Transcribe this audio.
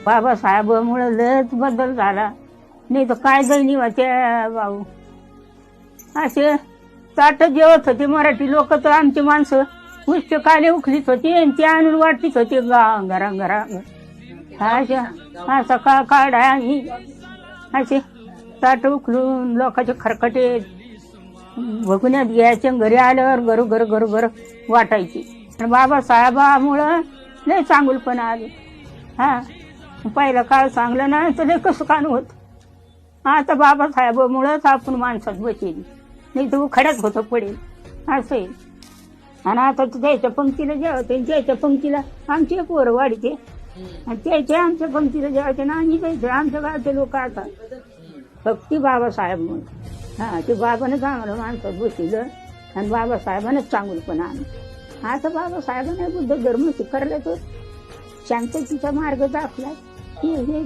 बाबासाहेबामुळे लयच बदल झाला. नाही तर काय दैनी वाचे भाऊ. असे ताट जेवत होते मराठी लोक, तर आमची माणसं उच्च काले उखलीत होती आणि ते आणून वाटतीत होते घरा घरा. असा काढा आणि असे ताट उखलून लोकांचे खरकटे भगुन्यात घ्यायचे, घरी आल्यावर घर वाटायची. आणि बाबासाहेबामुळं लय चांगुलपणा आले. पहिला काळ चांगलं नाही तर लय कसं कान होत. आता बाबासाहेबामुळंच आपण माणसात बसेल, नाही तर खड्यात होतं पडेल असं आहे. आणि आता त्याच्या पंक्तीला जेवायचे, त्याच्या पंक्तीला आमची एक वर वाढते आणि त्याच्या आमच्या पंक्तीला जेवायचे ना, आणि त्याचे आमच्या गावचे लोक आता फक्त बाबासाहेबमुळे. ते बाबानंच आम्हाला माणसात बसलं आणि बाबासाहेबानंच चांगलपणा आणलं. आता बाबासाहेबांना बुद्ध धर्म स्वीकारला, तो शांततेचा मार्ग दाखला. हे